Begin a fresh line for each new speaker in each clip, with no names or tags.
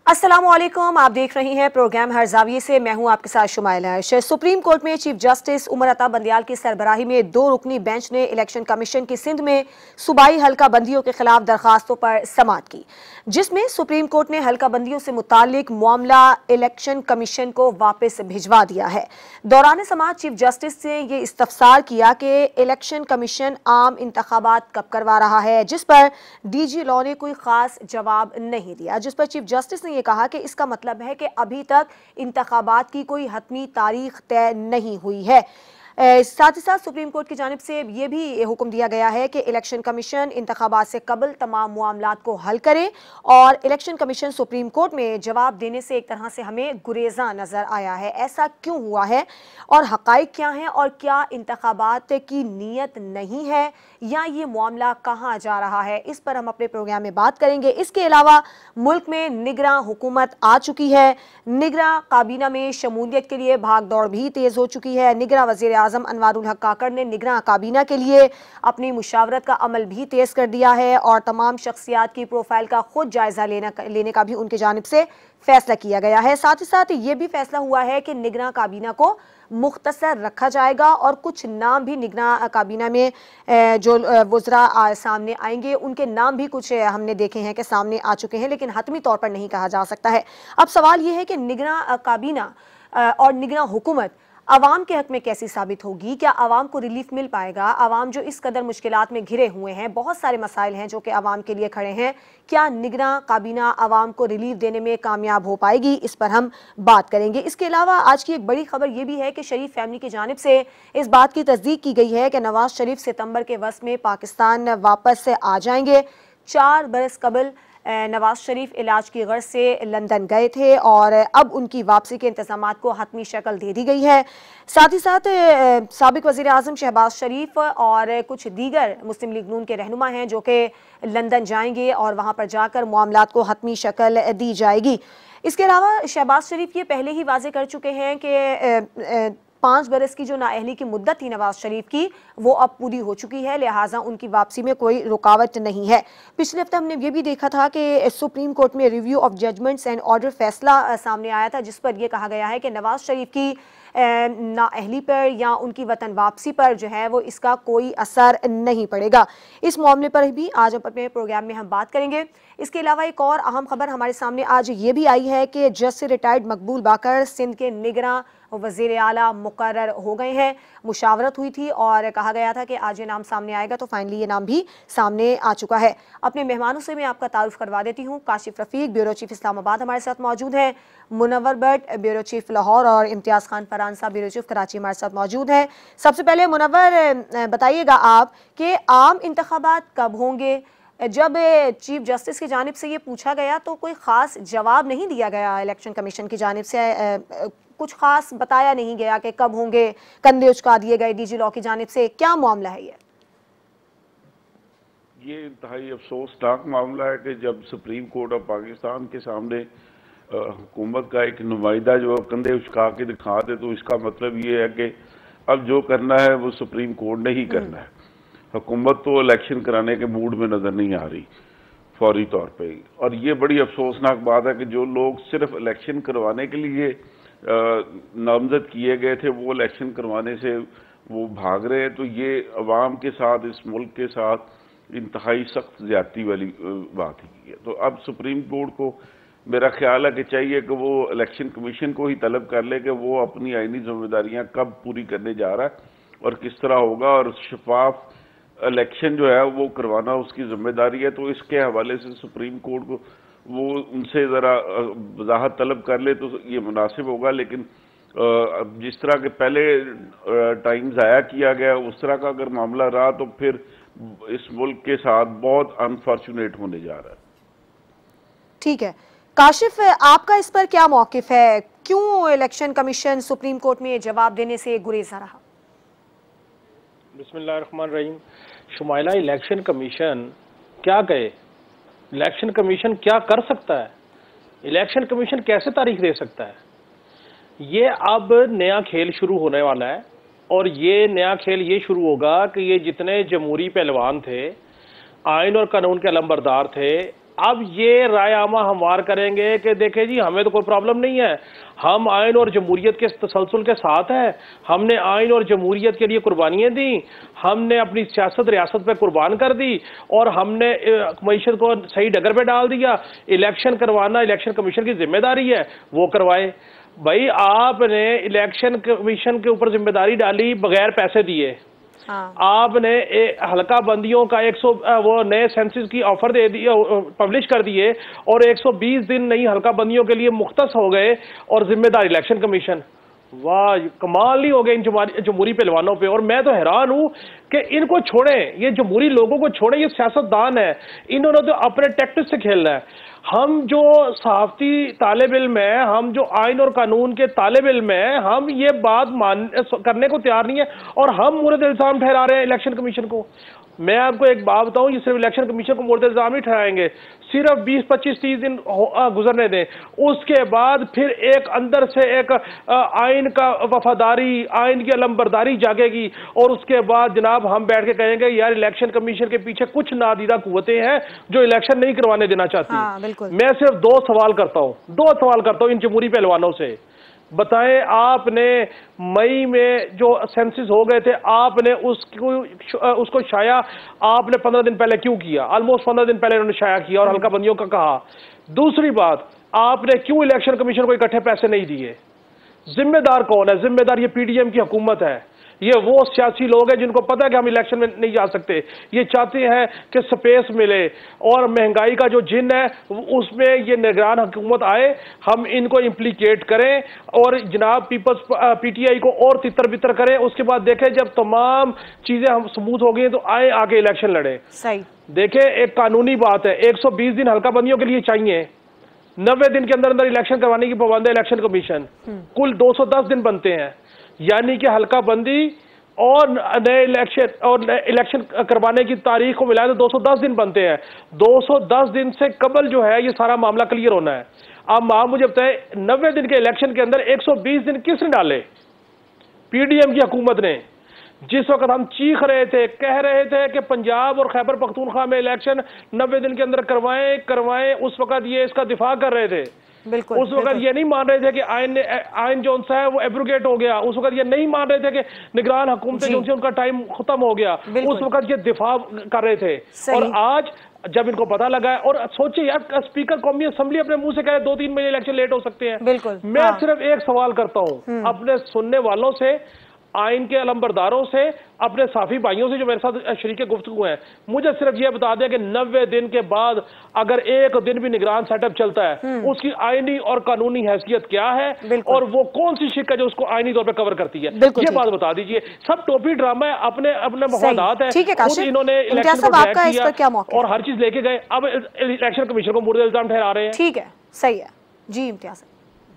अस्सलामुअलैकुम, आप देख रही हैं प्रोग्राम हर जाविये से। मैं हूं आपके साथ शुमाइला अर्शद। सुप्रीम कोर्ट में चीफ जस्टिस उमर अता बंदियाल की सरबराही में 2 रुकनी बेंच ने इलेक्शन कमीशन की सिंध में सूबाई हल्का बंदियों के खिलाफ दरखास्तों पर समाअत की, जिसमें सुप्रीम कोर्ट ने हल्का बंदियों से मुतालिक मामला इलेक्शन कमीशन को वापस भिजवा दिया है। दौरान समाअत चीफ जस्टिस ने यह इस्तफसार किया कि इलेक्शन कमीशन आम इंतखाबात कब करवा रहा है, जिस पर डीजी लॉ ने कोई खास जवाब नहीं दिया, जिस पर चीफ जस्टिस ने यह कहा कि इसका मतलब है कि अभी तक इंतखाबात की कोई हतमी तारीख तय नहीं हुई है। साथ ही साथ सुप्रीम कोर्ट की जानिब से यह भी हुक्म दिया गया है कि इलेक्शन कमीशन इंतखाबात से कबल तमाम मामलात को हल करे, और इलेक्शन कमीशन सुप्रीम कोर्ट में जवाब देने से एक तरह से हमें गुरेजा नजर आया है। ऐसा क्यों हुआ है और हकाइक क्या हैं, और क्या इंतखाबात की नीयत नहीं है या ये मामला कहाँ जा रहा है, इस पर हम अपने प्रोग्राम में बात करेंगे। इसके अलावा मुल्क में निगरां हुकूमत आ चुकी है। निगरां काबीना में शमूलियत के लिए भाग दौड़ भी तेज हो चुकी है। निगरां वज़ीर आज़म अनवारुल हक काकड़ ने निगरां काबीना के लिए अपनी मुशावरत का अमल भी तेज कर दिया है, और तमाम शख्सियात की प्रोफाइल का खुद जायजा लेने का भी उनकी जानिब से फैसला किया गया है। साथ ही साथ ये भी फैसला हुआ है कि निगरां काबीना को मुख्तसर रखा जाएगा, और कुछ नाम भी निगरां काबीना में जो वज़रा सामने आएंगे उनके नाम भी कुछ हमने देखे हैं कि सामने आ चुके हैं, लेकिन हतमी तौर पर नहीं कहा जा सकता है। अब सवाल ये है कि निगरां काबीना और निगरां हुकूमत आवाम के हक में कैसी साबित होगी? क्या आवाम को रिलीफ मिल पाएगा? आवाम जो इस कदर मुश्किलात में घिरे हुए हैं, बहुत सारे मसाइल हैं जो कि आवाम के लिए खड़े हैं, क्या निगरां काबीना आवाम को रिलीफ देने में कामयाब हो पाएगी? इस पर हम बात करेंगे। इसके अलावा आज की एक बड़ी खबर यह भी है कि शरीफ फैमिली की जानिब से इस बात की तस्दीक की गई है कि नवाज शरीफ सितंबर के वस्त में पाकिस्तान वापस आ जाएंगे। 4 बरस कबल नवाज शरीफ इलाज की गर्ज से लंदन गए थे, और अब उनकी वापसी के इंतजामात को हतमी शक्ल दे दी गई है। साथ ही साथ साबिक वज़ीर आज़म शहबाज शरीफ और कुछ दीगर मुस्लिम लीग नून के रहनुमा हैं जो कि लंदन जाएंगे, और वहाँ पर जाकर मामलात को हतमी शक्ल दी जाएगी। इसके अलावा शहबाज शरीफ ये पहले ही वाजे कर चुके हैं कि 5 बरस की जो नाअहली की मुद्दत थी नवाज शरीफ की, वो अब पूरी हो चुकी है, लिहाजा उनकी वापसी में कोई रुकावट नहीं है। पिछले हफ्ते हमने ये भी देखा था कि सुप्रीम कोर्ट में review of judgments and order फैसला सामने आया था, जिस पर यह कहा गया है कि नवाज शरीफ की नाअहली पर या उनकी वतन वापसी पर जो है वो इसका कोई असर नहीं पड़ेगा। इस मामले पर भी आज अपने प्रोग्राम में हम बात करेंगे। इसके अलावा एक और अहम खबर हमारे सामने आज ये भी आई है कि जज से रिटायर्ड मकबूल बाकर सिंध के निगरां वज़ीर आला मुकर्रर हो गए हैं। मुशावरत हुई थी और कहा गया था कि आज ये नाम सामने आएगा, तो फाइनली ये नाम भी सामने आ चुका है। अपने मेहमानों से मैं आपका तारुफ करवा देती हूँ। काशिफ रफ़ीक ब्यूरो चीफ इस्लामाबाद हमारे साथ मौजूद हैं, मुनव्वर भट्ट ब्यूरो चीफ लाहौर, और इम्तियाज़ खान फरहान साहब ब्यूरो चीफ कराची हमारे साथ मौजूद हैं। सबसे पहले मुनव्वर बताइएगा आप कि आम इंतखाबात कब होंगे? जब चीफ जस्टिस की जानिब से ये पूछा गया तो कोई ख़ास जवाब नहीं दिया गया इलेक्शन कमीशन की जानिब से, कुछ खास बताया नहीं गया कि कब होंगे, कंधे उचका दिए गए डीजी लॉ की जानिब से। क्या मामला है
ये इंतहाई अफसोसनाक मामला है कि जब सुप्रीम कोर्ट ऑफ पाकिस्तान के सामने हुकूमत का एक नुमाइंदा जो कंधे उचका के दिखा दे, तो इसका मतलब ये है कि अब जो करना है वो सुप्रीम कोर्ट ने ही करना है। हुकूमत तो इलेक्शन कराने के मूड में नजर नहीं आ रही फौरी तौर पे, और ये बड़ी अफसोसनाक बात है कि जो लोग सिर्फ इलेक्शन करवाने के लिए नामजद किए गए थे वो इलेक्शन करवाने से वो भाग रहे हैं। तो ये अवाम के साथ, इस मुल्क के साथ इंतहाई सख्त ज्यादती वाली बात ही है। तो अब सुप्रीम कोर्ट को मेरा ख्याल है कि चाहिए कि वो इलेक्शन कमीशन को ही तलब कर ले कि वो अपनी आईनी जिम्मेदारियां कब पूरी करने जा रहा है और किस तरह होगा, और शफाफ इलेक्शन जो है वो करवाना उसकी जिम्मेदारी है। तो इसके हवाले से सुप्रीम कोर्ट को वो उनसे ज़रा वजाहत तलब कर ले तो ये मुनासिब होगा। लेकिन जिस तरह के पहले टाइम ज़ाया किया गया उस तरह का अगर मामला रहा तो फिर इस मुल्क के साथ बहुत अनफॉर्चुनेट होने जा रहा है।
ठीक है काशिफ, आपका इस पर क्या मौकिफ है? क्यों इलेक्शन कमीशन सुप्रीम कोर्ट में जवाब देने से गुरेजा रहा?
बिस्मिल्लाहिर्रहमानिर्रहीम। शुमाइला, इलेक्शन कमीशन क्या कहे? इलेक्शन कमीशन क्या कर सकता है? इलेक्शन कमीशन कैसे तारीख दे सकता है? ये अब नया खेल शुरू होने वाला है, और ये नया खेल ये शुरू होगा कि ये जितने जमहूरी पहलवान थे, आइन और कानून के अलमबरदार थे, अब ये राय आमा हमवार करेंगे कि देखें जी हमें तो कोई प्रॉब्लम नहीं है, हम आइन और जमहूरियत के तसलसल के साथ हैं, हमने आइन और जमहूरियत के लिए कुर्बानियाँ दी, हमने अपनी सियासत रियासत पे कुर्बान कर दी और हमने मईशत को सही डगर पे डाल दिया। इलेक्शन करवाना इलेक्शन कमीशन की जिम्मेदारी है, वो करवाए। भाई आपने इलेक्शन कमीशन के ऊपर जिम्मेदारी डाली बगैर पैसे दिए।
हाँ।
आपने हल्का बंदियों का 100 वो नए सेंसिस की ऑफर दे दी, पब्लिश कर दिए और 120 दिन नई हल्का बंदियों के लिए मुख्तस हो गए और जिम्मेदार इलेक्शन कमीशन। वाह, कमाल नहीं हो गए इन जमहूरी पहलवानों पे। और मैं तो हैरान हूं कि इनको छोड़ें, ये जमहूरी लोगों को छोड़ें, ये सियासतदान है, इन्होंने तो अपने टैक्टिस से खेलना है। हम जो सहाफती तालिब इल्म है, हम जो आइन और कानून के तालिब इल्म है, हम ये बात करने को तैयार नहीं है और हम मुर्द इल्जाम ठहरा रहे हैं इलेक्शन कमीशन को। मैं आपको एक बात बताऊं, ये सिर्फ इलेक्शन कमीशन को मुर्द इल्जाम ही ठहराएंगे, सिर्फ 20, 25, 30 दिन गुजरने दें, उसके बाद फिर एक अंदर से एक आइन का वफादारी, आइन की अलमबरदारी जागेगी और उसके बाद जनाब हम बैठ के कहेंगे यार इलेक्शन कमीशन के पीछे कुछ नादीदा कुव्वतें हैं जो इलेक्शन नहीं करवाने देना चाहती।
हाँ,
मैं सिर्फ दो सवाल करता हूं इन जमहूरी पहलवानों से। बताएं, आपने मई में जो सेंसिस हो गए थे, आपने उसको शाया आपने 15 दिन पहले क्यों किया? ऑलमोस्ट 15 दिन पहले उन्होंने शाया किया और हल्का बंदियों का कहा। दूसरी बात, आपने क्यों इलेक्शन कमीशन को इकट्ठे पैसे नहीं दिए? जिम्मेदार कौन है? जिम्मेदार ये पीडीएम की हुकूमत है, ये वो सियासी लोग हैं जिनको पता है कि हम इलेक्शन में नहीं जा सकते, ये चाहते हैं कि स्पेस मिले और महंगाई का जो जिन है उसमें ये निगरान हुकूमत आए, हम इनको इम्प्लीकेट करें और जनाब पीपल्स पीटीआई को और तितर बितर करें। उसके बाद देखें जब तमाम चीजें हम स्मूथ हो गई तो आए आगे इलेक्शन लड़े।
सही।
देखें, एक कानूनी बात है, 120 दिन हल्का बंदियों के लिए चाहिए, 90 दिन के अंदर अंदर इलेक्शन करवाने की पाबंद है इलेक्शन कमीशन। कुल 210 दिन बनते हैं, यानी कि हल्का बंदी और नए इलेक्शन करवाने की तारीख को मिलाए तो 210 दिन बनते हैं। 210 दिन से कबल जो है ये सारा मामला क्लियर होना है। अब आप मुझे बताएं, 90 दिन के इलेक्शन के अंदर 120 दिन किसने डाले? पीडीएम की हुकूमत ने। जिस वक्त हम चीख रहे थे, कह रहे थे कि पंजाब और खैबर पख्तूनख्वा में इलेक्शन 90 दिन के अंदर करवाएं, उस वक्त ये इसका दिफा कर रहे थे।
बिल्कुल,
उस वक्त ये नहीं मान रहे थे कि आइन जो सा है वो एब्रोगेट हो गया। उस वक्त ये नहीं मान रहे थे कि निगरान हुकूमतें जो उनका टाइम खत्म हो गया। उस वक्त ये दिफा कर रहे थे। और आज जब इनको पता लगा है, और सोचिए यार, स्पीकर कौमी असेंबली अपने मुंह से कह रहे 2-3 महीने इलेक्शन लेट हो सकते हैं।
बिल्कुल।
मैं सिर्फ एक सवाल करता हूं अपने सुनने वालों से, आइन के अलमबरदारों से, अपने साफी भाइयों से जो मेरे साथ शरीके गुफ्तगू हैं, मुझे सिर्फ यह बता दें कि 90 दिन के बाद अगर एक दिन भी निगरान सेटअप चलता है उसकी आईनी और कानूनी हैसियत क्या है और वो कौन सी शिक है जो उसको आईनी तौर पर कवर करती है, ये बात बता दीजिए। सब टोपी ड्रामा है, अपने अपने मफादात है। इन्होंने इलेक्शन को ड्रैग किया और हर चीज लेके गए, अब इलेक्शन कमीशन को मुर्द इल्जाम ठहरा रहे हैं।
ठीक है, सही है जी। इम्तियाज,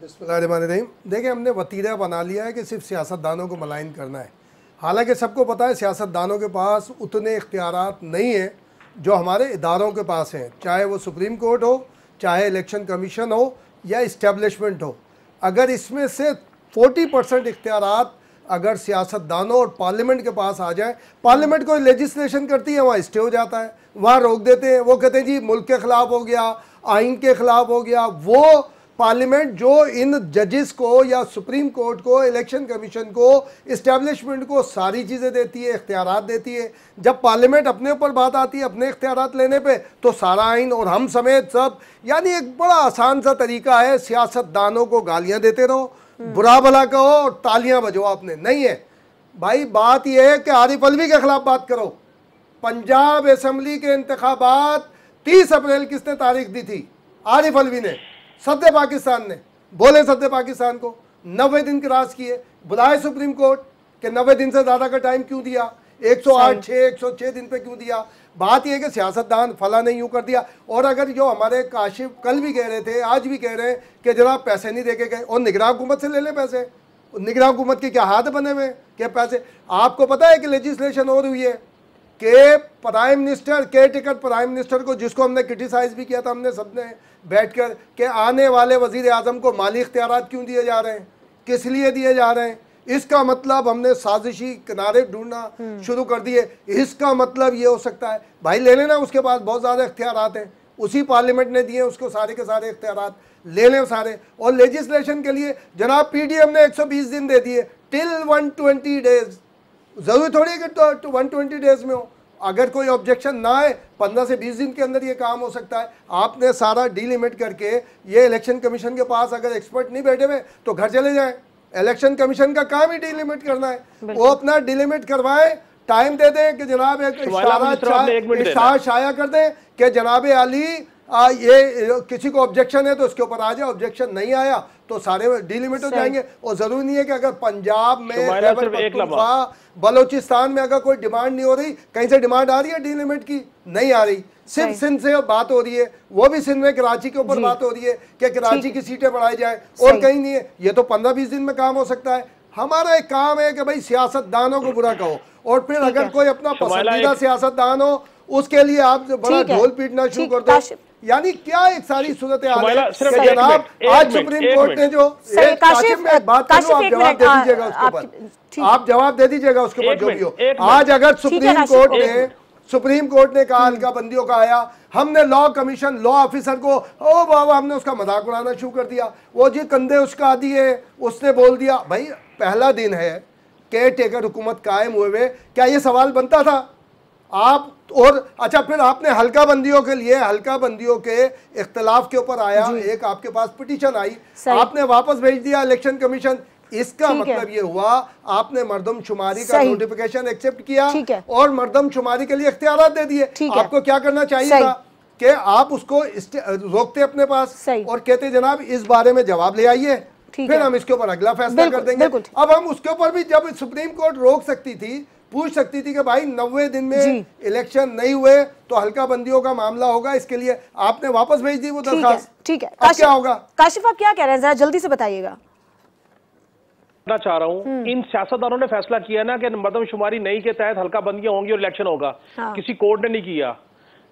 बिस्मिल्लाहिर्रहमानिर्रहीम। देखिए, हमने वतीरा बना लिया है कि सिर्फ सियासतदानों को मलाइन करना है। हालांकि सबको पता है सियासतदानों के पास उतने इख्तियारात नहीं हैं जो हमारे इदारों के पास हैं, चाहे वो सुप्रीम कोर्ट हो, चाहे इलेक्शन कमीशन हो या इस्टेब्लिशमेंट हो। अगर इसमें से 40% इख्तियारात अगर सियासतदानों और पार्लियामेंट के पास आ जाए, पार्लियामेंट कोई लेजिस्लेशन करती है, वहाँ स्टे हो जाता है, वहाँ रोक देते हैं। वो कहते हैं जी मुल्क के ख़िलाफ़ हो गया, आइन के ख़िलाफ़ हो गया। वो पार्लियामेंट जो इन जजेस को या सुप्रीम कोर्ट को, इलेक्शन कमीशन को, इस्टेब्लिशमेंट को सारी चीज़ें देती है, इख्तियारात देती है। जब पार्लियामेंट अपने ऊपर बात आती है अपने इख्तियारात लेने पे, तो सारा आइन और हम समेत सब, यानी एक बड़ा आसान सा तरीका है, सियासतदानों को गालियाँ देते रहो, बुरा भला कहो और तालियाँ बजो। आपने नहीं है भाई, बात यह है कि आरिफ अलवी के खिलाफ बात करो। पंजाब असम्बली के इंतखाबात 30 अप्रैल किसने तारीख दी थी? आरिफ अलवी ने, सदर पाकिस्तान ने। बोले सदर पाकिस्तान को 90 दिन क्रॉस किए, बुलाए सुप्रीम कोर्ट कि 90 दिन से ज़्यादा का टाइम क्यों दिया, 108-106 दिन पे क्यों दिया। बात यह कि सियासतदान फला ने यूँ कर दिया। और अगर जो हमारे काशिफ कल भी कह रहे थे, आज भी कह रहे हैं कि जनाब पैसे नहीं देके गए, और निगरान हुकूमत से ले लें पैसे। निगरान हुकूमत के क्या हाथ बने हुए क्या पैसे? आपको पता है कि लेजिस्लेशन और हुई है कि prime minister, care taker prime minister को, जिसको हमने क्रिटिसाइज भी किया था हमने सबने बैठकर, कि आने वाले वजीर आजम को माली इख्तियारात क्यों दिए जा रहे हैं, किस लिए दिए जा रहे हैं। इसका मतलब हमने साजिशी किनारे ढूंढना शुरू कर दिए। इसका मतलब ये हो सकता है भाई ले लेना, उसके पास बहुत ज़्यादा इख्तियारात हैं, उसी पार्लियामेंट ने दिए, उसको सारे के सारे इख्तियारात ले लें सारे। और लेजिस्लेशन के लिए जनाब पीडीएम ने 120 दिन दे दिए, टिल 120 डेज। जरूरी थोड़ी है कि 120 डेज में हो, अगर कोई ऑब्जेक्शन ना आए 15 से 20 दिन के अंदर ये काम हो सकता है। आपने सारा डीलिमिट करके, ये इलेक्शन कमीशन के पास अगर एक्सपर्ट नहीं बैठे हुए तो घर चले जाएं। इलेक्शन कमीशन का काम ही डीलिमिट करना है, वो अपना डीलिमिट करवाए, टाइम दे दें कि जनाब एक इशारा शाया कर दें कि जनाब आली ये किसी को ऑब्जेक्शन है तो उसके ऊपर आ जाए, ऑब्जेक्शन नहीं आया तो सारे डीलिमिट हो जाएंगे। और जरूरी नहीं है कि अगर पंजाब में, बलोचिस्तान में अगर कोई डिमांड नहीं हो रही, कहीं से डिमांड आ रही है डीलिमिट की? नहीं आ रही, सिर्फ सिंध से बात हो रही है, वो भी सिंध में कराची के ऊपर बात हो रही है कि कराची की सीटें बढ़ाई जाए, और कहीं नहीं है। ये तो 15-20 दिन में काम हो सकता है। हमारा एक काम है कि भाई सियासतदानों को बुरा कहो, और फिर अगर कोई अपना पसंदीदा सियासतदान हो उसके लिए आप बड़ा ढोल पीटना शुरू कर दो। यानी क्या एक सारी सूरत हाल है जनाब। आज सुप्रीम कोर्ट ने जो बात करूं, आप जवाब दे दीजिएगा उसके ऊपर, आप जवाब दे दीजिएगा उसके ऊपर जो भी हो। आज अगर सुप्रीम कोर्ट ने कहा हल्का बंदियों का आया, हमने लॉ कमीशन, लॉ ऑफिसर को ओ बाबा हमने उसका मजाक उड़ाना शुरू कर दिया, वो जी कंधे उसका दिए, उसने बोल दिया। भाई पहला दिन है केयर टेकर हुकूमत कायम हुए, क्या ये सवाल बनता था आप? और अच्छा, फिर आपने हल्का बंदियों के लिए, हल्का बंदियों के इख्तलाफ के ऊपर आया, एक आपके पास पिटीशन आई, आपने वापस भेज दिया इलेक्शन कमीशन। इसका मतलब ये हुआ आपने मर्दमशुमारी का नोटिफिकेशन एक्सेप्ट किया और मर्दमशुमारी के लिए इख्तियारात दे दिए। आपको क्या करना चाहिए था कि आप उसको रोकते अपने पास और कहते जनाब इस बारे में जवाब ले आइए, फिर हम इसके ऊपर अगला फैसला कर देंगे। अब हम उसके ऊपर भी, जब सुप्रीम कोर्ट रोक सकती थी, पूछ सकती थी कि भाई 90 दिन में इलेक्शन नहीं हुए तो हल्का बंदियों का मामला होगा, इसके लिए आपने वापस भेज दी वो दरखास्त।
ठीक है,
अब क्या होगा?
काशिफ आप क्या कह रहे हैं, जरा जल्दी से बताइएगा।
मैं चाह रहा हूँ, इन सियासतदानों ने फैसला किया ना कि मर्दमशुमारी नहीं के तहत हल्का बंदियां होंगी और इलेक्शन होगा, किसी कोर्ट ने नहीं किया।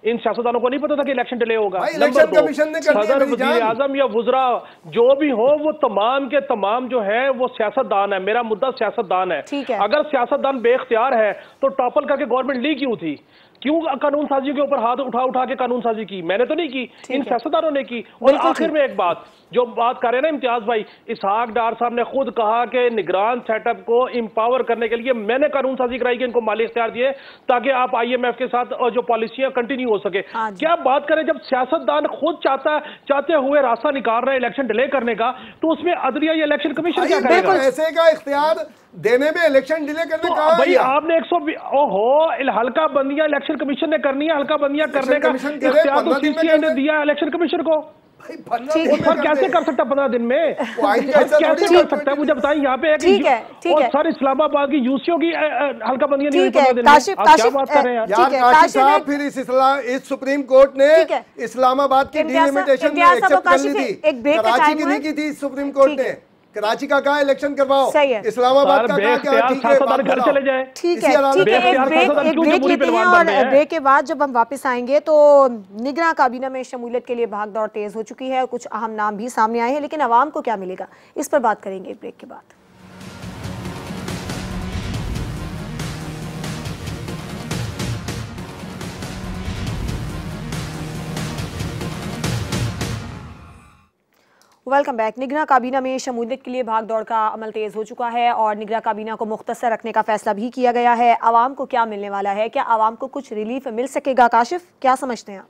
इन सियासतदानों को नहीं पता था कि इलेक्शन डिले होगा। नंबर 2, सदर, वज़ीर आज़म या वुज़रा जो भी हो, वो तमाम के तमाम जो है वो सियासतदान है। मेरा मुद्दा सियासतदान है। अगर सियासतदान बेख्तियार है तो टॉपल करके गवर्नमेंट ली क्यों थी? क्यों कानून साजी के ऊपर हाथ उठा के कानून साजी की? मैंने तो नहीं की, इन सियासतदानों ने की। और आखिर में एक बात, जो बात कर रहे हैं ना इम्तियाज भाई, इसहाक डार साहब ने खुद कहा कि निगरान सेटअप को एम्पावर करने के लिए मैंने कानून साजी कराई कि इनको माली इख्तियार दिए ताकि आप IMF के साथ जो पॉलिसियां कंटिन्यू हो सके। क्या बात करें, जब सियासतदान खुद चाहते हुए रास्ता निकाल रहे हैं इलेक्शन डिले करने का, तो उसमें अदलिया या इलेक्शन कमीशन क्या करेगा?
ऐसे का इख्तियार देने में इलेक्शन डिले करने का
भाई आपने 120 हल्का बंदियां इलेक्शन कमीशन ने करनी है, हल्का बंदियां करने का इख्तियार तो CCI ने दिया इलेक्शन कमीशन को। सर कैसे कर सकता 15 दिन में? कैसे कर सकता है मुझे बताएं। यहाँ पे और सर इस्लामाबाद की यूसीओ की हल्का बंदियां नहीं हुई 15 दिन में। आप क्या बात कर रहे हैं
काशिफ साहब? फिर इस सुप्रीम कोर्ट ने इस्लामाबाद की डिलिमिटेशन एक्सेप्ट कर ली थी, कराची की नहीं की थी सुप्रीम कोर्ट ने। कराची का कहा इलेक्शन करवाओ, इस्लामाबाद का कहा क्या? ठीक है,
घर चले जाए।
ठीक है, एक ब्रेक लेते हैं और ब्रेक के बाद जब हम वापस आएंगे तो निगरां काबीना में शमूलियत के लिए भागदौड़ तेज हो चुकी है और कुछ अहम नाम भी सामने आए हैं, लेकिन अवाम को क्या मिलेगा इस पर बात करेंगे ब्रेक के बाद। Welcome back. निगरां काबीना में शमूलियत के लिए भाग दौड़ का अमल तेज हो चुका है और निगरां काबीना को मुख्तसर रखने का फैसला भी किया गया है। आवाम को क्या मिलने वाला है? क्या आवाम को कुछ रिलीफ मिल सकेगा? काशिफ क्या समझते हैं आप?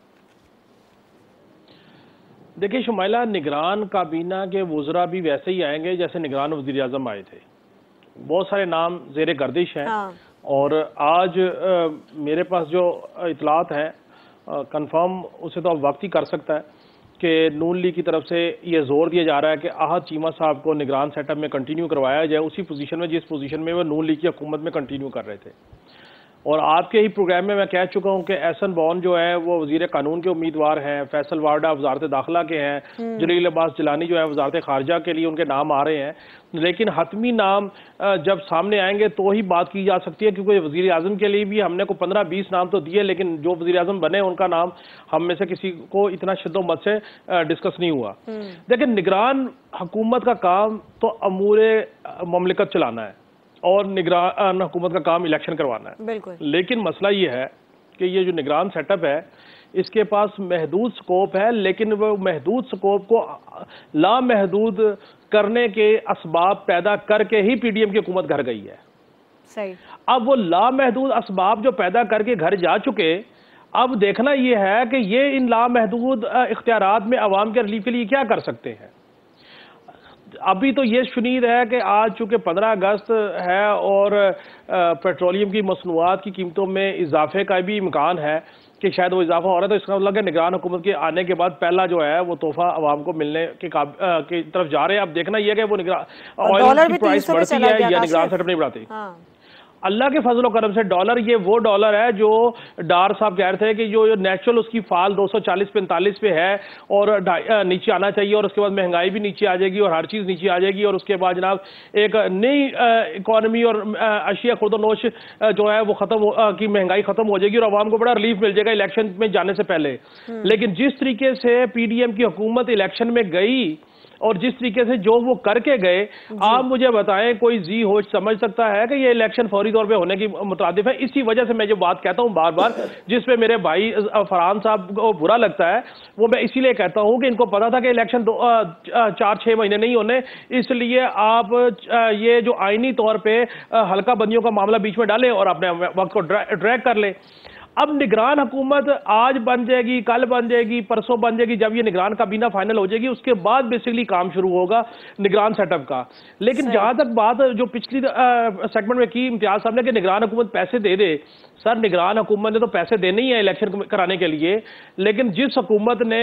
देखिए शुमाइला, निगरान काबीना के वुज़रा भी वैसे ही आएंगे जैसे निगरान वज़ीर आज़म आए थे। बहुत सारे नाम ज़ेरे गर्दिश हैं। और आज मेरे पास जो इतलात हैं कंफर्म, उसे तो अब वक्त ही कर सकता है कि नून लीग की तरफ से ये जोर दिया जा रहा है कि आहद चीमा साहब को निगरान सेटअप में कंटिन्यू करवाया जाए, उसी पोजीशन में जिस पोजीशन में वो नून लीग की हुकूमत में कंटिन्यू कर रहे थे। और आपके ही प्रोग्राम में मैं कह चुका हूं कि एहसन बॉन जो है वो वजीर कानून के उम्मीदवार हैं, फैसल वारडा वजारत दाखिला के हैं, जलील अब्बास जिलानी जो है वजारत खारजा के लिए उनके नाम आ रहे हैं। लेकिन हतमी नाम जब सामने आएंगे तो ही बात की जा सकती है, क्योंकि वजीर आजम के लिए भी हमने को 15-20 नाम तो दिए, लेकिन जो वजीर आजम बने उनका नाम हम में से किसी को इतना शिद्दत से डिस्कस नहीं हुआ। लेकिन निगरान हुकूमत का काम तो अमूरे ममलिकत चलाना है और निगरान हुकूमत का काम इलेक्शन करवाना है।
बिल्कुल।
लेकिन मसला ये है कि ये जो निगरान सेटअप है इसके पास महदूद स्कोप है, लेकिन वो महदूद स्कोप को लामहदूद करने के असबाब पैदा करके ही पीडीएम की हुकूमत घर गई है।
सही।
अब वो लामहदूद असबाब जो पैदा करके घर जा चुके, अब देखना ये है कि ये इन लामहदूद इख्तियारात में अवाम के रिलीफ के लिए क्या कर सकते हैं। अभी तो ये शुनीद है कि आज चूंकि 15 अगस्त है और पेट्रोलियम की मसनूआत की कीमतों में इजाफे का भी इम्कान है कि शायद वो इजाफा हो रहा है, तो इसका मतलब निगरान हुकूमत के आने के बाद पहला जो है वो तोहफा आवाम को मिलने की तरफ जा रहे हैं। अब देखना यह है कि वो ऑयल की प्राइस बढ़ती है या निगरान सेटअप नहीं बढ़ाती। अल्लाह के फजल करम से डॉलर, ये वो डॉलर है जो डार साहब कह रहे थे कि जो नेचुरल उसकी फाल 240-45 पे है और नीचे आना चाहिए, और उसके बाद महंगाई भी नीचे आ जाएगी और हर चीज़ नीचे आ जाएगी, और उसके बाद जनाब एक नई इकॉनमी और अशिया खुर्दनोश जो है वो खत्म की महंगाई खत्म हो जाएगी और आवाम को बड़ा रिलीफ मिल जाएगा इलेक्शन में जाने से पहले। लेकिन जिस तरीके से पीडीएम की हुकूमत इलेक्शन में गई और जिस तरीके से जो वो करके गए, आप मुझे बताएं कोई जी होश समझ सकता है कि ये इलेक्शन फौरी तौर पे होने की मुतादिफ है? इसी वजह से मैं जो बात कहता हूं बार बार, जिसपे मेरे भाई फरहान साहब को बुरा लगता है, वो मैं इसीलिए कहता हूं कि इनको पता था कि इलेक्शन 4-6 महीने नहीं होने, इसलिए आप ये जो आईनी तौर पर हल्का बंदियों का मामला बीच में डालें और अपने वक्त को ड्रैग कर ले। अब निगरान हुकूमत आज बन जाएगी, कल बन जाएगी, परसों बन जाएगी, जब ये निगरान काबीना फाइनल हो जाएगी उसके बाद बेसिकली काम शुरू होगा निगरान सेटअप का। लेकिन जहां तक बात जो पिछली सेगमेंट में की इम्तियाज साहब ने कि निगरान हुकूमत पैसे दे दे, सर निगरान हुकूमत ने तो पैसे देने ही है इलेक्शन कराने के लिए, लेकिन जिस हुकूमत ने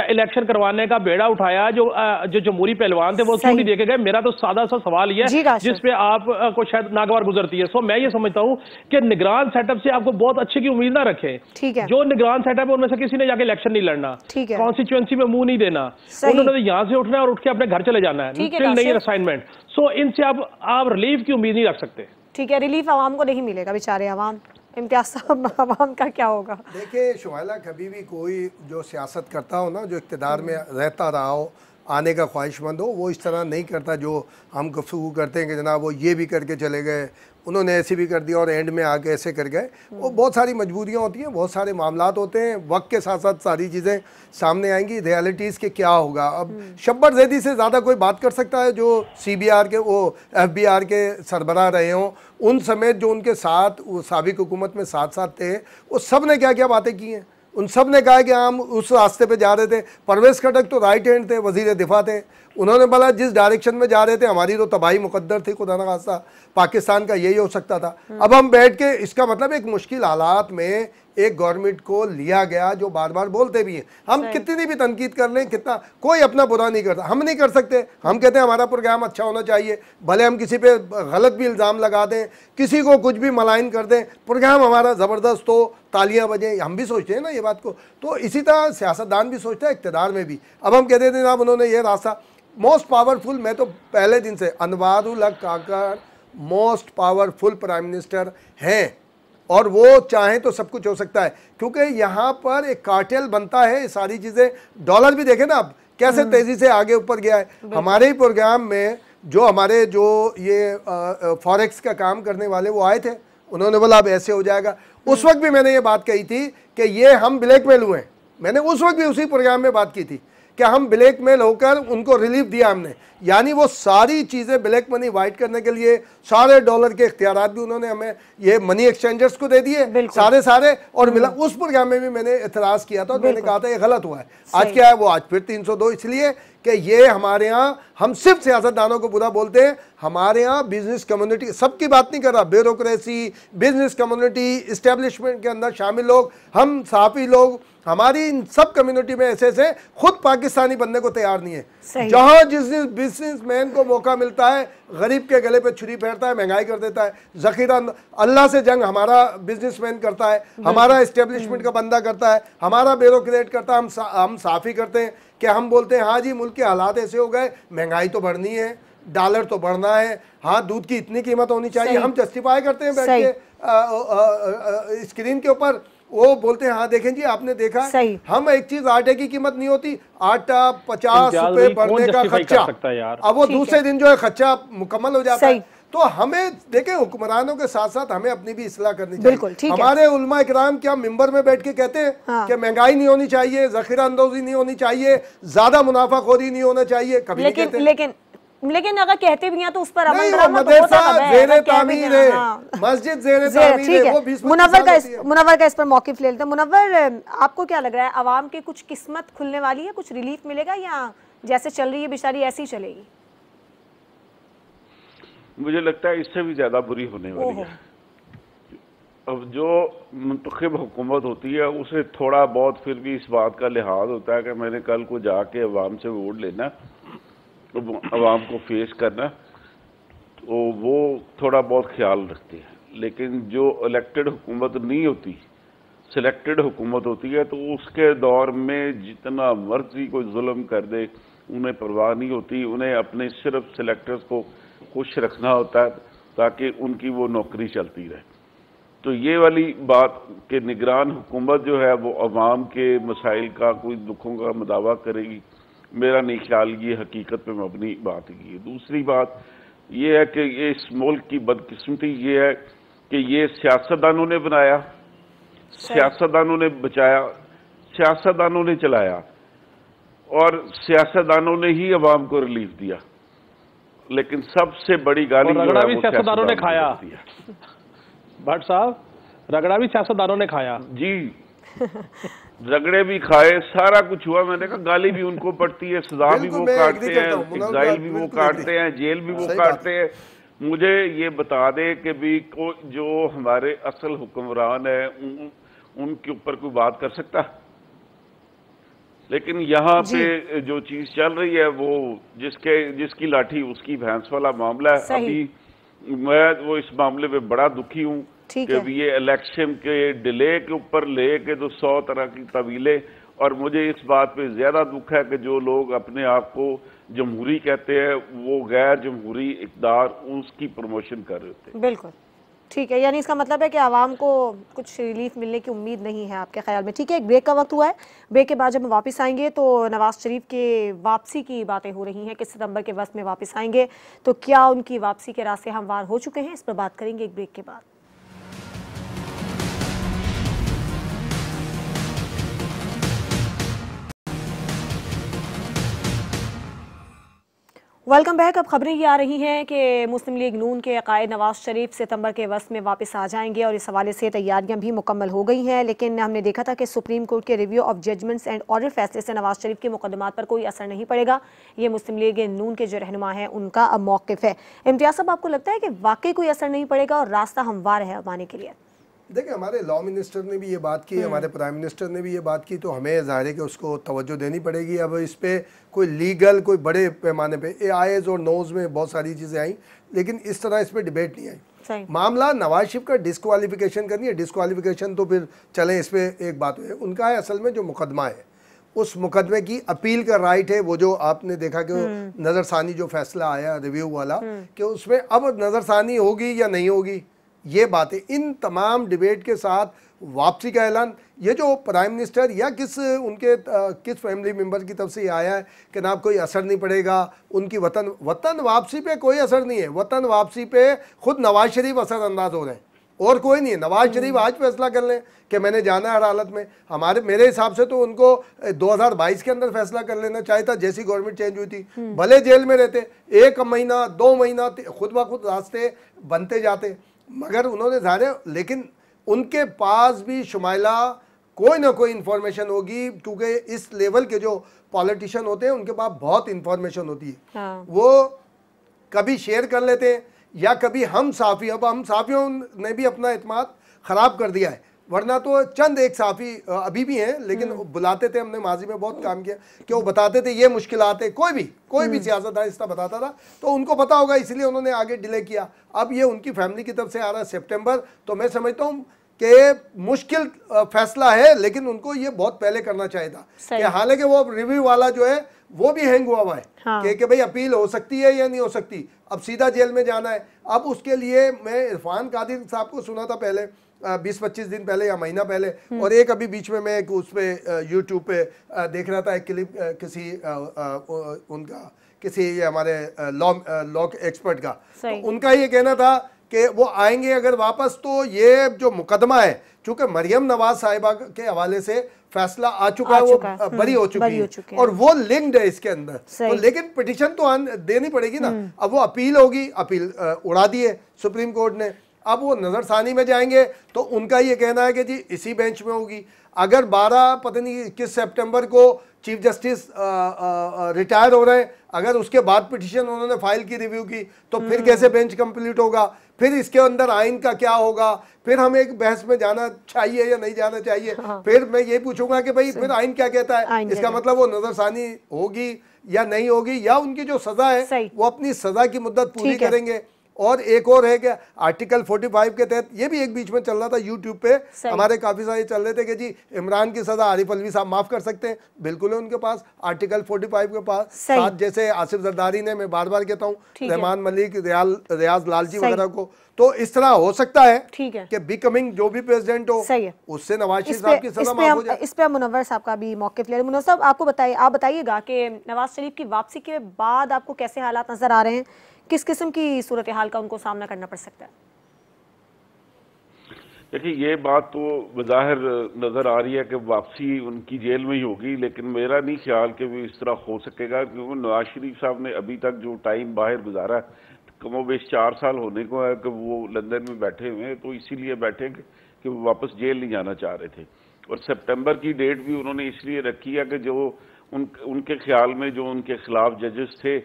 इलेक्शन करवाने का बेड़ा उठाया, जो जमहूरी पहलवान थे वो क्यों नहीं देखे गए? मेरा तो सादा सा सवाल ये है जिसपे आपको शायद नागवार गुजरती है। सो मैं ये समझता हूँ कि निगरान सेटअप से आपको बहुत अच्छे की उम्मीद ना रखें। जो निगरान सेटअप है उनमें से किसी ने जाके इलेक्शन नहीं लड़ना, कॉन्स्टिट्यूएंसी में मुंह नहीं देना, उन्होंने तो यहाँ से उठना है और उठ के अपने घर चले जाना है, टिल नहीं असाइनमेंट। सो इनसे आप रिलीफ की उम्मीद नहीं रख सकते।
ठीक है, रिलीफ आवाम को नहीं मिलेगा, बेचारे आवाम। इम्तियाज साहब, आवाम का क्या होगा?
देखिए शुमाइला, कभी भी कोई जो सियासत करता हो ना, जो इक़्तिदार में रहता रहा हो, आने का ख्वाहिशमंद हो, वो इस तरह नहीं करता जो हम गुफ्तगू करते हैं कि जनाब वो ये भी करके चले गए, उन्होंने ऐसे भी कर दिया और एंड में आके ऐसे कर गए। वो बहुत सारी मजबूरियाँ होती हैं, बहुत सारे मामलात होते हैं, वक्त के साथ साथ सारी चीज़ें सामने आएंगी, रियलिटीज़ के क्या होगा। अब शब्बर जैदी से ज़्यादा कोई बात कर सकता है जो CBR के, वो FBR के सरबराह रहे हों, उन समेत जो उनके साथ वो साबिक हुकूमत में साथ थे, वो सब ने क्या क्या बातें की हैं। उन सब ने कहा कि हम उस रास्ते पे जा रहे थे। परवेज़ खटक तो राइट हैंड थे, वज़ीर दिफा थे, उन्होंने बोला जिस डायरेक्शन में जा रहे थे हमारी तो तबाही मुकद्दर थी, खुदा न खास्ता पाकिस्तान का यही हो सकता था। अब हम बैठ के, इसका मतलब एक मुश्किल हालात में एक गवर्नमेंट को लिया गया, जो बार बार बोलते भी हैं, हम कितनी भी तनकीद कर लें, कितना कोई अपना बुरा नहीं करता, हम नहीं कर सकते। हम कहते हैं हमारा प्रोग्राम अच्छा होना चाहिए, भले हम किसी पे गलत भी इल्ज़ाम लगा दें, किसी को कुछ भी मलाइन कर दें, प्रोग्राम हमारा ज़बरदस्त हो, तालियां बजें, हम भी सोचते हैं ना ये बात को। तो इसी तरह सियासतदान भी सोचता है, इक़्तिदार में भी। अब हम कहते थे साहब उन्होंने ये रास्ता मोस्ट पावरफुल, मैं तो पहले दिन से अनवारुल हक काकर मोस्ट पावरफुल प्राइम मिनिस्टर हैं, और वो चाहें तो सब कुछ हो सकता है, क्योंकि यहाँ पर एक कार्टेल बनता है, सारी चीज़ें। डॉलर भी देखें ना अब कैसे तेज़ी से आगे ऊपर गया है। हमारे ही प्रोग्राम में जो हमारे जो ये फॉरेक्स का काम करने वाले वो आए थे, उन्होंने बोला अब ऐसे हो जाएगा। उस वक्त भी मैंने ये बात कही थी कि ये हम ब्लैकमेल हुए, मैंने उस वक्त भी उसी प्रोग्राम में बात की थी कि हम ब्लैकमेल होकर उनको रिलीफ दिया हमने, यानी वो सारी चीज़ें ब्लैक मनी वाइट करने के लिए सारे डॉलर के इख्तियारात भी उन्होंने हमें ये मनी एक्सचेंजर्स को दे दिए सारे और मिला। उस प्रोग्राम में भी मैंने एतराज़ किया था और मैंने कहा था ये गलत हुआ है। आज क्या है, वो आज फिर 302, इसलिए कि ये हमारे यहाँ, हम सिर्फ सियासतदानों को बुरा बोलते हैं, हमारे यहाँ बिजनेस कम्युनिटी, सबकी बात नहीं कर रहा, ब्यूरोक्रेसी, बिजनेस कम्युनिटी, इस्टेब्लिशमेंट के अंदर शामिल लोग, हम सहाफ़ी लोग, हमारी इन सब कम्युनिटी में ऐसे से खुद पाकिस्तानी बनने को तैयार नहीं है। जहां जिस बिजनेसमैन को मौका मिलता है गरीब के गले पे छुरी फेरता है, महंगाई कर देता है, जखीरा अल्लाह से जंग हमारा बिजनेसमैन करता है, हमारा इस्टेब्लिशमेंट का बंदा करता है, हमारा ब्यूरोक्रेट करता है, हम साफ़ी करते हैं कि हम बोलते हैं हाँ जी मुल्क के हालात ऐसे हो गए, महंगाई तो बढ़नी है, डॉलर तो बढ़ना है, हाँ दूध की इतनी कीमत होनी चाहिए, हम जस्टिफाई करते हैं बैठ के स्क्रीन के ऊपर, वो बोलते हैं हाँ देखें जी आपने देखा है। हम एक चीज आटे की कीमत नहीं होती, आटा 50 रुपए बढ़ने का खर्चा, अब वो दूसरे दिन जो है खर्चा मुकम्मल हो जाता है। तो हमें देखें, हुक्मरानों के साथ साथ हमें अपनी भी इस्लाह करनी
बिल्कुल,
चाहिए।
ठीक है।
हमारे उलमा इकराम क्या मिंबर में बैठ के कहते हैं कि महंगाई नहीं होनी चाहिए, जखीरा अंदोजी नहीं होनी चाहिए, ज्यादा मुनाफाखोरी नहीं होना चाहिए, कभी नहीं कहते।
लेकिन अगर कहते भी हैं तो उस पर अमल
नहीं,
दरामद
वो
होता कब है?
ज़ेरे
अगर कह भी
तामीर
दें,
है,
हाँ।
मस्जिद ज़ेरे
ज़ेरे,
तामीर
ठीक
है,
है।
वो 20-25
मुनव्वर
साल होती है।
मुनव्वर का इस पर मौक़िफ़ ले लेते हैं। मुनव्वर, आपको क्या लग रहा है, आवाम की कुछ किस्मत खुलने वाली है, कुछ रिलीफ मिलेगा, या जैसे चल रही है बेचारी ऐसी ही चलेगी?
मुझे लगता है इससे भी ज्यादा बुरी होने वाली है। अब जो मुंतखब हुकूमत होती है उसे थोड़ा बहुत फिर भी इस बात का लिहाज होता है कि मैंने कल को जाके अवाम से वोट लेना, तो अवाम को फेस करना, तो वो थोड़ा बहुत ख्याल रखते हैं। लेकिन जो इलेक्टेड हुकूमत नहीं होती, सिलेक्टेड हुकूमत होती है, तो उसके दौर में जितना मर्जी कोई जुल्म कर दे उन्हें परवाह नहीं होती। उन्हें अपने सिर्फ सिलेक्टर्स को खुश रखना होता है ताकि उनकी वो नौकरी चलती रहे। तो ये वाली बात कि निगरान हुकूमत जो है वो अवाम के मसाइल का, कोई दुखों का मदावा करेगी, मेरा नहीं ख्याल ये हकीकत पे मबनी बात ही है। दूसरी बात ये है कि ये इस मुल्क की बदकिस्मती ये है कि ये सियासतदानों ने बनाया, सियासतदानों ने बचाया, सियासतदानों ने चलाया, और सियासतदानों ने ही अवाम को रिलीफ दिया। लेकिन सबसे बड़ी गाली जो है वो
सियासतदानों ने खाया। भट्ट साहब, रगड़ा भी सियासतदानों ने खाया
जी, रगड़े भी खाए, सारा कुछ हुआ। मैंने कहा गाली भी उनको पड़ती है, सजा भी वो काटते हैं, एग्जाइल भी वो काटते हैं, जेल भी वो काटते हैं। मुझे ये बता दे कि भी जो हमारे असल हुक्मरान है उनके ऊपर कोई बात कर सकता? लेकिन यहाँ पे जो चीज चल रही है वो जिसकी लाठी उसकी भैंस वाला मामला है। अभी मैं वो इस मामले में बड़ा दुखी हूँ कि ये इलेक्शन के डिले के ऊपर ले के तो 100 तरह की तवीलें, और मुझे इस बात पे ज्यादा दुख है कि जो लोग अपने आप को जमहूरी कहते हैं वो गैर जमहूरी इक़्तिदार उसकी प्रमोशन कर रहे होते हैं।
बिल्कुल ठीक है, यानी इसका मतलब है कि आवाम को कुछ रिलीफ मिलने की उम्मीद नहीं है आपके ख्याल में। ठीक है, एक ब्रेक का वक्त हुआ है। ब्रेक के बाद जब हम वापस आएंगे तो नवाज शरीफ के वापसी की बातें हो रही हैं कि सितंबर के वक्त में वापस आएंगे, तो क्या उनकी वापसी के रास्ते हमवार हो चुके हैं, इस पर बात करेंगे एक ब्रेक के बाद। Welcome back. अब खबरें ये आ रही हैं कि मुस्लिम लीग नून के कायद नवाज शरीफ सितंबर के वस्त में वापस आ जाएंगे और इस हवाले से तैयारियां भी मुकम्मल हो गई हैं। लेकिन हमने देखा था कि सुप्रीम कोर्ट के review of judgments and order फैसले से नवाज शरीफ के मुकदमात पर कोई असर नहीं पड़ेगा। ये मुस्लिम लीग नून के जो रहनुमा हैं उनका अब मौक़िफ़ है। इम्तियाज़ साहब, आपको लगता है कि वाकई कोई असर नहीं पड़ेगा और रास्ता हमवार है अब आने के लिए?
देखिए, हमारे लॉ मिनिस्टर ने भी ये बात की, हमारे प्राइम मिनिस्टर ने भी ये बात की, तो हमें ज़ाहिर है कि उसको तवज्जो देनी पड़ेगी। अब इस पर कोई लीगल कोई बड़े पैमाने पे आईज और नोज़ में बहुत सारी चीज़ें आई, लेकिन इस तरह इस पर डिबेट नहीं आई। मामला नवाज शरीफ का डिस्क्वालिफिकेशन करनी है, डिस्क्वालिफिकेशन तो फिर चलें, इस पर एक बात है। उनका है असल में जो मुकदमा है, उस मुकदमे की अपील का राइट है। वो जो आपने देखा कि नज़रसानी जो फैसला आया रिव्यू वाला, कि उसमें अब नज़रसानी होगी या नहीं होगी, ये बातें, इन तमाम डिबेट के साथ वापसी का ऐलान, ये जो प्राइम मिनिस्टर या किस फैमिली मेंबर की तरफ से ये आया है कि ना कोई असर नहीं पड़ेगा उनकी वतन वापसी पे, कोई असर नहीं है। वतन वापसी पे खुद नवाज शरीफ असर अंदाज हो रहे हैं और कोई नहीं है। नवाज शरीफ आज फैसला कर लें कि मैंने जाना है हर हालत में, मेरे हिसाब से तो उनको 2022 के अंदर फैसला कर लेना चाहिए था, जैसी गवर्नमेंट चेंज हुई थी। भले जेल में रहते, 1 महीना 2 महीना खुद ब खुद रास्ते बनते जाते, मगर उन्होंने ज़ाहिर, लेकिन उनके पास भी शुमाइला कोई ना कोई इन्फॉर्मेशन होगी, क्योंकि इस लेवल के जो पॉलिटिशियन होते हैं उनके पास बहुत इन्फॉर्मेशन होती है। हाँ। वो कभी शेयर कर लेते हैं या कभी हम साफ़ियों ने भी अपना एतमाद ख़राब कर दिया है, वरना तो चंद एक साफ़ी अभी भी हैं, लेकिन बुलाते थे, हमने माजी में बहुत काम किया कि वो बताते थे ये मुश्किलात है। कोई भी सियासतदान इस तरह बताता था तो उनको पता होगा, इसलिए उन्होंने आगे डिले किया। अब ये उनकी फैमिली की तरफ से आ रहा है सितंबर, तो मैं समझता हूँ कि मुश्किल फैसला है, लेकिन उनको ये बहुत पहले करना चाहिए था। कि हालांकि वो रिव्यू वाला जो है वो भी हैंग हुआ है। हाँ। कि भाई अपील हो सकती है या नहीं हो सकती, अब सीधा जेल में जाना है। अब उसके लिए मैं इरफान कादिर साहब को सुना था पहले 20-25 दिन पहले या महीना पहले, और एक अभी बीच में मैं उस पर यूट्यूब पे देख रहा था एक क्लिप, किसी उनका किसी ये हमारे लॉ एक्सपर्ट का, तो उनका ये कहना था कि वो आएंगे अगर वापस तो ये जो मुकदमा है, चूंकि मरियम नवाज साहिबा के हवाले से फैसला आ चुका है, वो बरी हो चुकी है और वो लिंक्ड है इसके अंदर, तो लेकिन पिटीशन तो देनी पड़ेगी ना। अब वो अपील होगी, अपील उड़ा दी है सुप्रीम कोर्ट ने, अब वो नजरसानी में जाएंगे तो उनका ये कहना है कि जी इसी बेंच में होगी। अगर 12 पता नहीं 21 सितंबर को चीफ जस्टिस रिटायर हो रहे हैं, अगर उसके बाद पिटीशन उन्होंने फाइल की रिव्यू की तो फिर कैसे बेंच कंप्लीट होगा, फिर इसके अंदर आइन का क्या होगा, फिर हमें एक बहस में जाना चाहिए या नहीं जाना चाहिए। फिर मैं ये पूछूंगा कि भाई फिर आइन क्या कहता है, इसका मतलब वो नजरसानी होगी या नहीं होगी, या उनकी जो सजा है वो अपनी सजा की मुद्दत पूरी करेंगे। और एक और है कि आर्टिकल 45 के तहत, ये भी एक बीच में चल रहा था यूट्यूब पे, हमारे काफी सारे चल रहे थे कि जी इमरान की सजा आरिफ अलवी साहब माफ कर सकते हैं, बिल्कुल है उनके पास आर्टिकल 45 के पास साथ, जैसे आसिफ जरदारी ने, मैं बार बार कहता हूँ, रहमान मलिक, रियाज लालची वगैरह को, तो इस तरह हो सकता है कि बिकमिंग जो भी प्रेसिडेंट हो उससे नवाज शरीफ साहब की सजा माफ हो जाए।
इस पे मुनव्वर साहब का भी मौक़िफ़ ले रहे हैं। मुनव्वर साहब, आपको आप बताइएगा कि नवाज शरीफ की वापसी के बाद आपको कैसे हालात नजर आ रहे हैं, किस किस्म की सूरत हाल का उनको सामना करना पड़ सकता है?
देखिए, ये बात तो बज़ाहिर नज़र आ रही है कि वापसी उनकी जेल में ही होगी, लेकिन मेरा नहीं ख्याल कि वो इस तरह हो सकेगा, क्योंकि नवाज शरीफ साहब ने अभी तक जो टाइम बाहर गुजारा, कमोबेश 4 साल होने को है कि वो लंदन में बैठे हुए हैं, तो इसीलिए बैठे कि वो वापस जेल नहीं जाना चाह रहे थे। और सितंबर की डेट भी उन्होंने इसलिए रखी है कि जो उनके ख्याल में जो उनके खिलाफ जजेस थे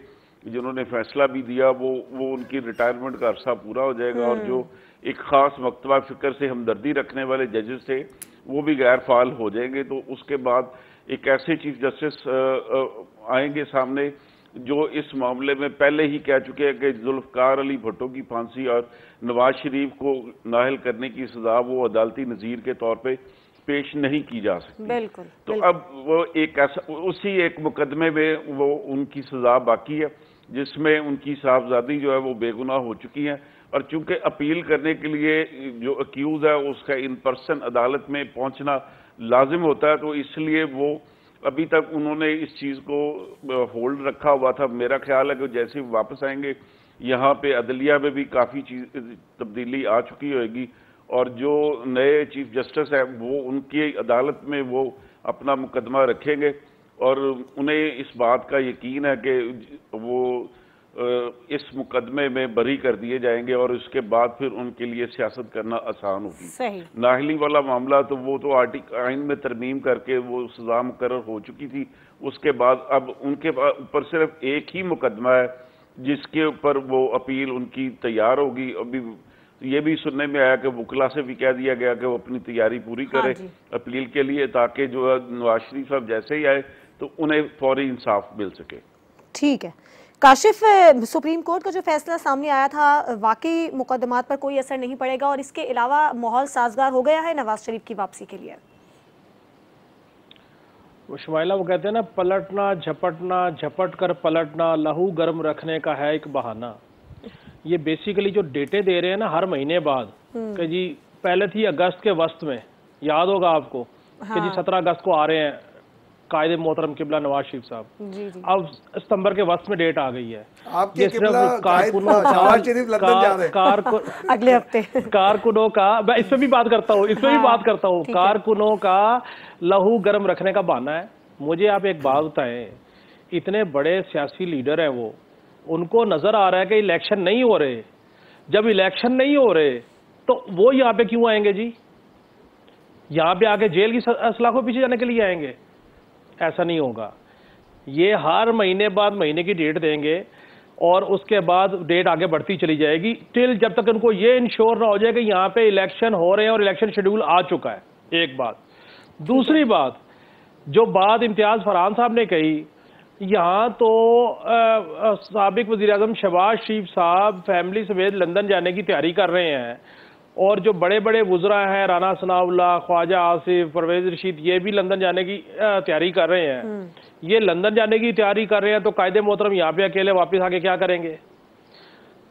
जिन्होंने फैसला भी दिया, वो उनकी रिटायरमेंट का अरसा पूरा हो जाएगा, और जो एक ख़ास मकतबा फ़िक्र से हमदर्दी रखने वाले जजेस थे वो भी गैर फाल हो जाएंगे। तो उसके बाद एक ऐसे चीफ जस्टिस आएंगे सामने जो इस मामले में पहले ही कह चुके हैं कि जुल्फ़कार अली भुट्टो की फांसी और नवाज शरीफ को नाअहल करने की सजा वो अदालती नज़ीर के तौर पे पेश नहीं की जा सकती।
बिल्कुल,
तो अब वो एक ऐसा, उसी एक मुकदमे में वो उनकी सजा बाकी है जिसमें उनकी साहबजादी जो है वो बेगुनाह हो चुकी हैं, और चूंकि अपील करने के लिए जो अक्यूज है उसका इन पर्सन अदालत में पहुंचना लाजिम होता है, तो इसलिए वो अभी तक उन्होंने इस चीज़ को होल्ड रखा हुआ था। मेरा ख्याल है कि जैसे वापस आएंगे यहाँ पे अदलिया में भी काफ़ी चीज़ तब्दीली आ चुकी होगी, और जो नए चीफ जस्टिस है वो उनकी अदालत में वो अपना मुकदमा रखेंगे, और उन्हें इस बात का यकीन है कि वो इस मुकदमे में बरी कर दिए जाएंगे, और उसके बाद फिर उनके लिए सियासत करना आसान होगी। नाहली वाला मामला तो वो तो आइन में तरमीम करके वो सजा मुकर्रर हो चुकी थी, उसके बाद अब उनके ऊपर सिर्फ एक ही मुकदमा है जिसके ऊपर वो अपील उनकी तैयार होगी। अभी ये भी सुनने में आया कि वकला से भी कह दिया गया कि वो अपनी तैयारी पूरी करे अपील के लिए, ताकि जो है नवाज शरीफ साहब जैसे ही आए तो उन्हें फौरी इंसाफ मिल सके।
ठीक है काशिफ, सुप्रीम कोर्ट का जो फैसला सामने आया था, वाकई मुकदमात पर कोई असर नहीं पड़ेगा और इसके अलावा माहौल साजगार हो गया है नवाज शरीफ की वापसी के लिए?
वो शुमाइला, वो कहते हैं ना, पलटना झपटना, झपट कर पलटना, लहू गर्म रखने का है एक बहाना। ये बेसिकली जो डेटे दे रहे हैं ना हर महीने बाद, कि जी पहले थी अगस्त के वस्त में, याद होगा आपको, कि जी 17 अगस्त को आ रहे हैं कायदे मोहतरम किबला नवाज शरीफ साहब, अब सितंबर के वक्त में डेट आ गई है।
ये सिर्फ
अगले हफ्ते
कारकुनों का, मैं इसमें भी बात करता हूँ, कारकुनों का लहू गर्म रखने का बहाना है। मुझे आप एक बात बताएं, इतने बड़े सियासी लीडर हैं वो, उनको नजर आ रहा है कि इलेक्शन नहीं हो रहे, जब इलेक्शन नहीं हो रहे तो वो यहाँ पे क्यों आएंगे जी? यहाँ पे आके जेल की सलाखों पीछे जाने के लिए आएंगे? ऐसा नहीं होगा। ये हर महीने बाद महीने की डेट देंगे और उसके बाद डेट आगे बढ़ती चली जाएगी टिल जब तक उनको ये इंश्योर ना हो जाए कि यहाँ पे इलेक्शन हो रहे हैं और इलेक्शन शेड्यूल आ चुका है। एक बात। दूसरी बात, जो बात इम्तियाज फरहान साहब ने कही, यहाँ तो साबिक वज़ीर-ए-आज़म शहबाज शरीफ साहब फैमिली समेत लंदन जाने की तैयारी कर रहे हैं, और जो बड़े बड़े वुज़रा हैं, राना सनाउल्लाह, ख्वाजा आसिफ, परवेज रशीद, ये भी लंदन जाने की तैयारी कर रहे हैं। ये लंदन जाने की तैयारी कर रहे हैं तो कायदे मोहतरम यहाँ पे अकेले वापस आके क्या करेंगे?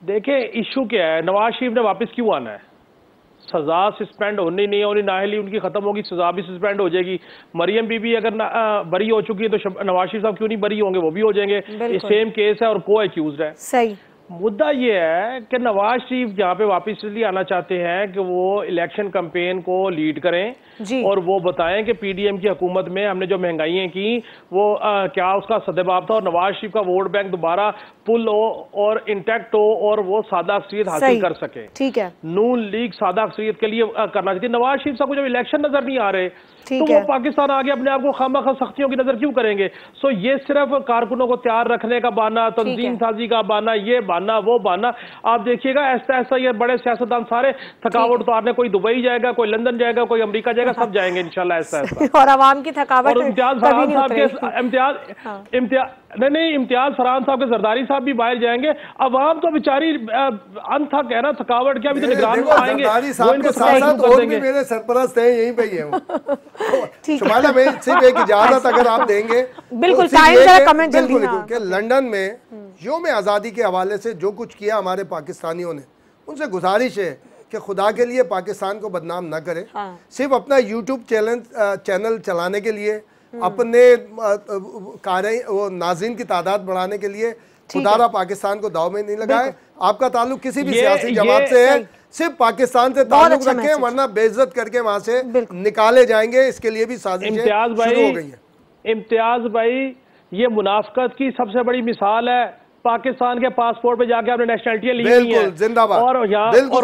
देखें इशू क्या है, नवाज शरीफ ने वापस क्यों आना है? सजा सस्पेंड होनी नहीं होनी, नाहली उनकी खत्म होगी, सजा भी सस्पेंड हो जाएगी। मरियम बीबी अगर बरी हो चुकी है तो नवाज शरीफ साहब क्यों नहीं बरी होंगे, वो भी हो जाएंगे। ये सेम केस है और को एक्यूज है।
सही।
मुद्दा ये है कि नवाज शरीफ जहाँ पे वापस इसलिए आना चाहते हैं कि वो इलेक्शन कैंपेन को लीड करें और वो बताएं कि पीडीएम की हुकूमत में हमने जो महंगाइयाँ की वो क्या उसका सद्देबाब था, और नवाज शरीफ का वोट बैंक दोबारा पुल हो और इंटैक्ट हो और वो सादा अक्सरियत हासिल कर सके।
ठीक है,
नून लीग सादा अक्सरियत के लिए करना चाहिए। नवाज शरीफ साहब को जब इलेक्शन नजर नहीं आ रहे तो वो पाकिस्तान आगे अपने आप को खामखा सख्तियों की नजर क्यों करेंगे? सो ये सिर्फ कारकुनों को तैयार रखने का बहाना, तंजीम साजी का बहाना, ये बहाना वो बहाना। आप देखिएगा ऐसा ऐसा ये बड़े सियासतदान सारे थकावट उतारने, कोई दुबई जाएगा, कोई लंदन जाएगा, कोई अमेरिका जाएगा, सब जाएंगे इंशाल्लाह ऐसा ऐसा।
और आवाम की थकावट,
और इम्तियाज फरहान साहब के इम्तियाज फरहान साहब के जरदारी साहब भी बाहर जाएंगे। अवाम तो बेचारी अनथक है ना, थकावट क्या, अभी तो निगरान आएंगे, वो इनको
मेरे सरपरस्त है, यहीं पे ही है। शुमाइला भाई सिर्फ एक इजाजत अगर आप देंगे,
बिल्कुल टाइम जरा कमेंट जल्दी
कि लंदन में यौम आज़ादी के हवाले से जो कुछ किया हमारे पाकिस्तानियों ने, उनसे गुजारिश है कि खुदा के लिए पाकिस्तान को बदनाम ना करें। सिर्फ अपना यूट्यूब चैनल चलाने के लिए, अपने वो नाज़रीन की तादाद बढ़ाने के लिए खुदारा पाकिस्तान को दाव में नहीं लगाए। आपका ताल्लुक किसी भी सियासी जमात से है, सिर्फ पाकिस्तान से ताल्लुक रखें, वरना बेइज्जत करके वहां से निकाले जाएंगे। इसके लिए भी साजिशें शुरू हो गई है।
इम्तियाज भाई, ये मुनाफकत की सबसे बड़ी मिसाल है। पाकिस्तान के पासपोर्ट पे जाके आपने नेशनलिटी ली हुई है,
जिंदाबाद,
और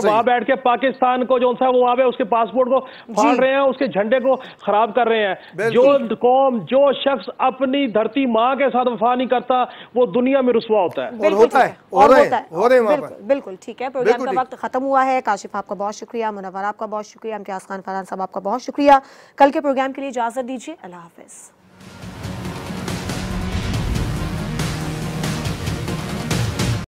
वहां बैठ के पाकिस्तान को जो सा वो वहां पे उसके पासपोर्ट को फाड़ रहे हैं, उसके झंडे को खराब कर रहे हैं। जो कौम, जो शख्स अपनी धरती माँ के साथ वफा नहीं करता वो दुनिया में रुसवा होता है।
और होता है।
बिल्कुल ठीक है, प्रोग्राम का वक्त खत्म हुआ है। काशिफ आपका बहुत शुक्रिया, मुनव्वर आपका बहुत शुक्रिया, इम्तियाज खान फरहान साहब आपका बहुत शुक्रिया। कल के प्रोग्राम के लिए इजाजत दीजिए, अल्लाह हाफिज।